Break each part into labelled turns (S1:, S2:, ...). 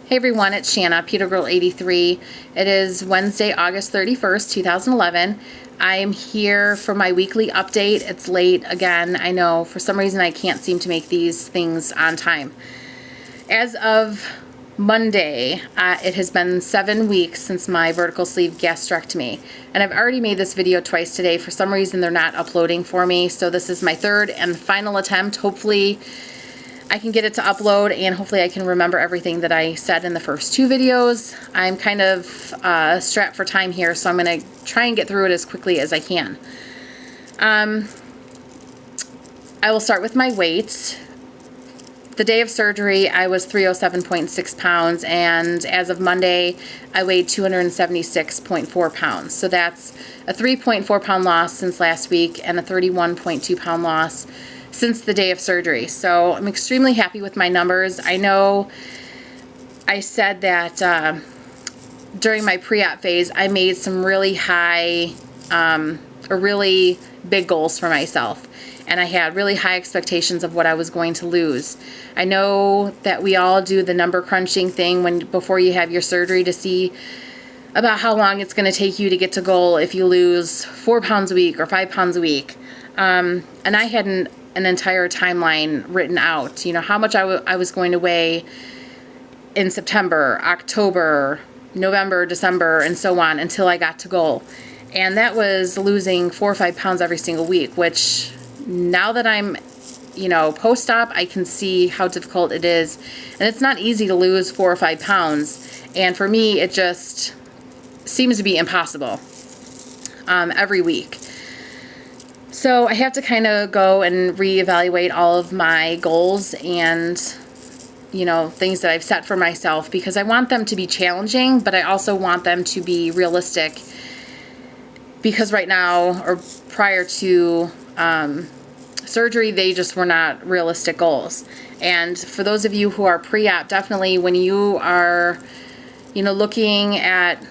S1: Hey everyone, it's Shanna, Peter Girl 83. It is Wednesday, August 31st, 2011. I am here for my weekly update. It's late again. I know for some reason I can't seem to make these things on time. As of Monday, it has been 7 weeks since my vertical sleeve gastrectomy. And I've already made this video twice today. For some reason they're not uploading for me. So this is my third and final attempt. Hopefully I can get it to upload, and hopefully I can remember everything that I said in the first two videos. I'm kind of strapped for time here, so I'm going to try and get through it as quickly as I can. I will start with my weight. The day of surgery, I was 307.6 pounds, and as of Monday, I weighed 276.4 pounds. So that's a 3.4 pound loss since last week and a 31.2 pound loss since the day of surgery. So I'm extremely happy with my numbers. I know I said that during my pre-op phase, I made some really high or really big goals for myself. And I had really high expectations of what I was going to lose. I know that we all do the number crunching thing before you have your surgery to see about how long it's going to take you to get to goal if you lose 4 pounds a week or 5 pounds a week. And I had an entire timeline written out, you know, how much I was going to weigh in September, October, November, December, and so on until I got to goal. And that was losing 4 or 5 pounds every single week, which now that I'm, you know, post-op, I can see how difficult it is. And it's not easy to lose 4 or 5 pounds. And for me, it just seems to be impossible every week. So I have to kind of go and reevaluate all of my goals and, you know, things that I've set for myself, because I want them to be challenging, but I also want them to be realistic, because right now, or prior to surgery, they just were not realistic goals. And for those of you who are pre-op, definitely when you are, you know, looking at,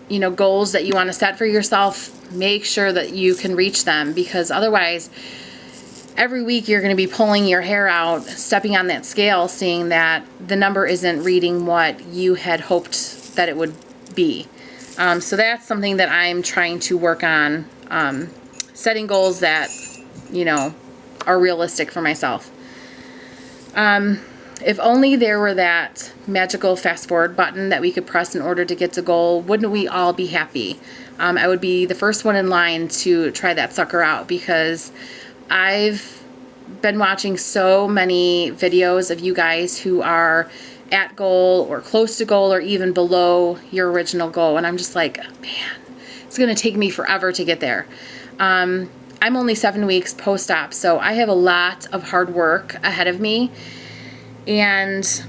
S1: you know, goals that you want to set for yourself, make sure that you can reach them, because otherwise every week you're going to be pulling your hair out, stepping on that scale, seeing that the number isn't reading what you had hoped that it would be. So that's something that I'm trying to work on, setting goals that, you know, are realistic for myself. If only there were that magical fast forward button that we could press in order to get to goal, wouldn't we all be happy? I would be the first one in line to try that sucker out, because I've been watching so many videos of you guys who are at goal or close to goal or even below your original goal, and I'm just like, man, it's going to take me forever to get there. I'm only 7 weeks post-op, so I have a lot of hard work ahead of me. And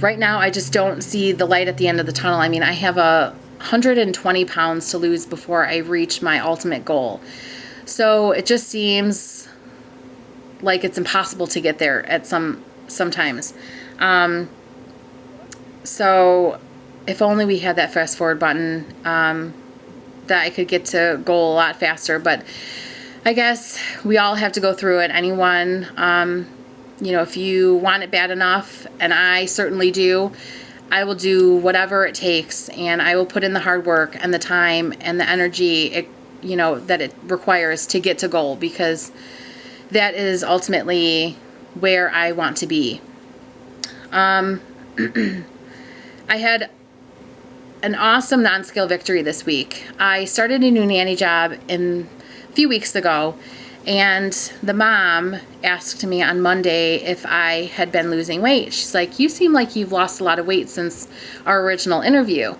S1: right now, I just don't see the light at the end of the tunnel. I mean, I have 120 pounds to lose before I reach my ultimate goal. So it just seems like it's impossible to get there at sometimes. So if only we had that fast forward button, that I could get to goal a lot faster. But I guess we all have to go through it. Anyone, you know, if you want it bad enough, and I certainly do, I will do whatever it takes, and I will put in the hard work and the time and the energy, you know, that it requires to get to goal, because that is ultimately where I want to be. I had an awesome non-scale victory this week. I started a new nanny job a few weeks ago, and the mom asked me on Monday if I had been losing weight. She's like, you seem like you've lost a lot of weight since our original interview.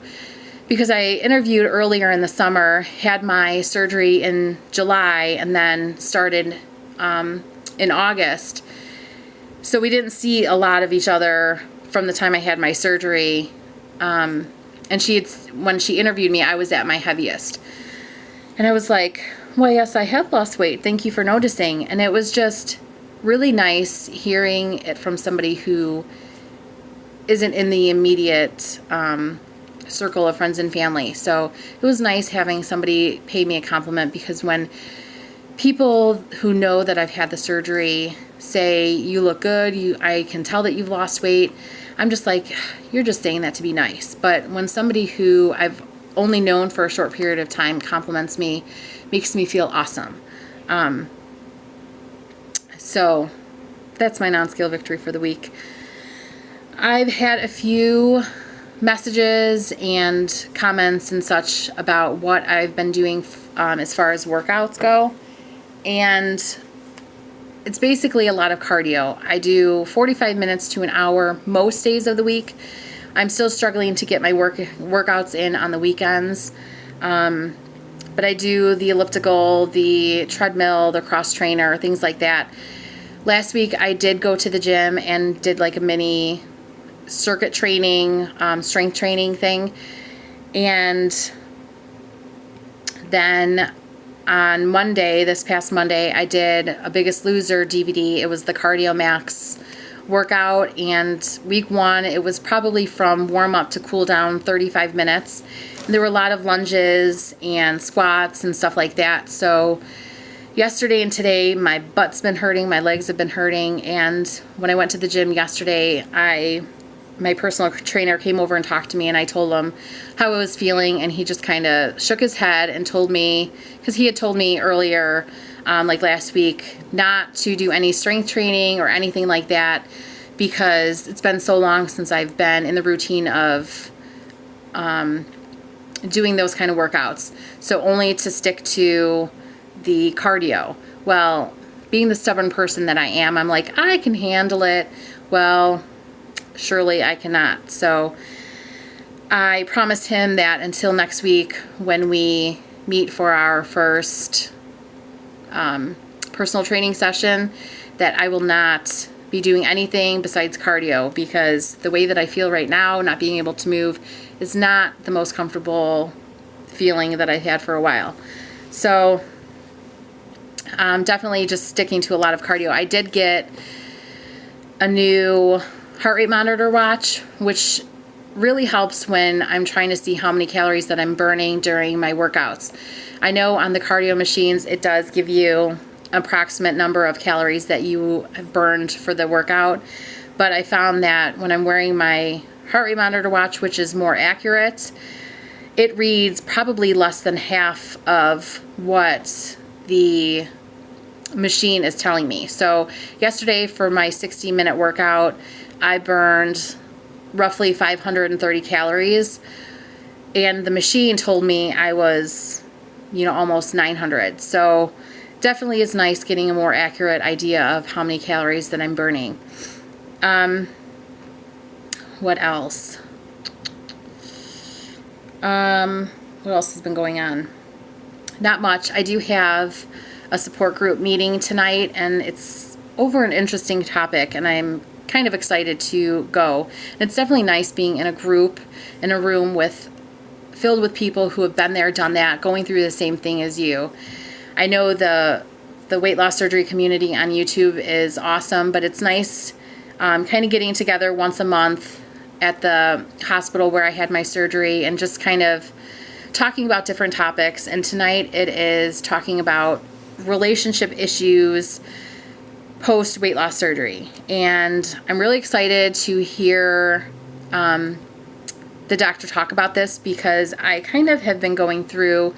S1: Because I interviewed earlier in the summer, had my surgery in July, and then started in August. So we didn't see a lot of each other from the time I had my surgery. And when she interviewed me, I was at my heaviest. And I was like, well, yes, I have lost weight. Thank you for noticing. And it was just really nice hearing it from somebody who isn't in the immediate circle of friends and family. So it was nice having somebody pay me a compliment, because when people who know that I've had the surgery say, you look good, I can tell that you've lost weight, I'm just like, you're just saying that to be nice. But when somebody who I've only known for a short period of time compliments me, makes me feel awesome. So that's my non-scale victory for the week. I've had a few messages and comments and such about what I've been doing as far as workouts go. And it's basically a lot of cardio. I do 45 minutes to an hour most days of the week. I'm still struggling to get my workouts in on the weekends. But I do the elliptical, the treadmill, the cross trainer, things like that. Last week I did go to the gym and did like a mini circuit training, strength training thing. And then on Monday, this past Monday, I did a Biggest Loser DVD. It was the Cardio Max workout, and week 1, it was probably from warm up to cool down 35 minutes. And there were a lot of lunges and squats and stuff like that. So yesterday and today, my butt's been hurting, my legs have been hurting, and when I went to the gym yesterday, my personal trainer came over and talked to me, and I told him how I was feeling, and he just kind of shook his head and told me, because he had told me earlier, like last week, not to do any strength training or anything like that, because it's been so long since I've been in the routine of doing those kind of workouts. So only to stick to the cardio. Well, being the stubborn person that I am, I'm like, I can handle it. Well, surely I cannot. So I promised him that until next week when we meet for our first personal training session, that I will not be doing anything besides cardio, because the way that I feel right now, not being able to move, is not the most comfortable feeling that I've had for a while. So definitely just sticking to a lot of cardio. I did get a new heart rate monitor watch, which really helps when I'm trying to see how many calories that I'm burning during my workouts. I know on the cardio machines, it does give you an approximate number of calories that you have burned for the workout, but I found that when I'm wearing my heart rate monitor watch, which is more accurate, it reads probably less than half of what the machine is telling me. So yesterday for my 60-minute workout, I burned roughly 530 calories, and the machine told me I was, almost 900. So definitely is nice getting a more accurate idea of how many calories that I'm burning. What else? What else has been going on? Not much. I do have a support group meeting tonight, and it's over an interesting topic, and I'm kind of excited to go. And it's definitely nice being in a group, in a room filled with people who have been there, done that, going through the same thing as you. I know the weight loss surgery community on YouTube is awesome, but it's nice kind of getting together once a month at the hospital where I had my surgery and just kind of talking about different topics. And tonight it is talking about relationship issues post weight loss surgery. And I'm really excited to hear the doctor talk about this, because I kind of have been going through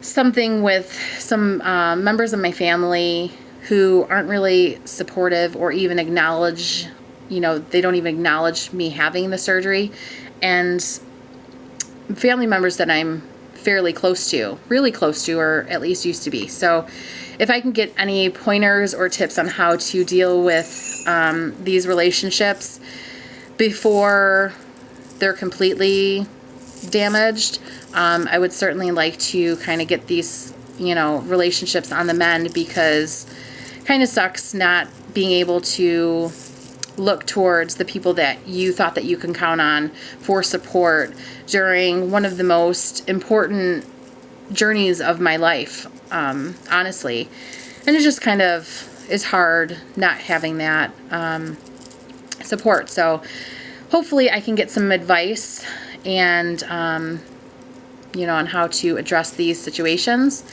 S1: something with some members of my family who aren't really supportive or even acknowledge, they don't even acknowledge me having the surgery. And family members that I'm fairly close to, really close to, or at least used to be. So if I can get any pointers or tips on how to deal with these relationships before they're completely damaged, I would certainly like to kind of get these, relationships on the mend, because it kind of sucks not being able to look towards the people that you thought that you can count on for support during one of the most important journeys of my life, honestly. And it just kind of is hard not having that support. So hopefully I can get some advice and on how to address these situations.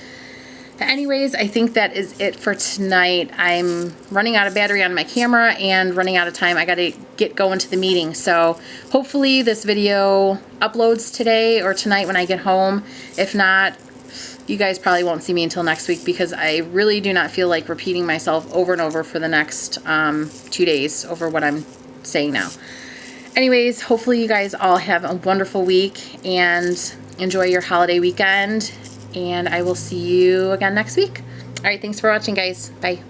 S1: Anyways, I think that is it for tonight. I'm running out of battery on my camera and running out of time. I gotta get going to the meeting. So hopefully this video uploads today or tonight when I get home. If not, you guys probably won't see me until next week because I really do not feel like repeating myself over and over for the next 2 days over what I'm saying now. Anyways, hopefully you guys all have a wonderful week and enjoy your holiday weekend. And I will see you again next week. All right, thanks for watching, guys. Bye.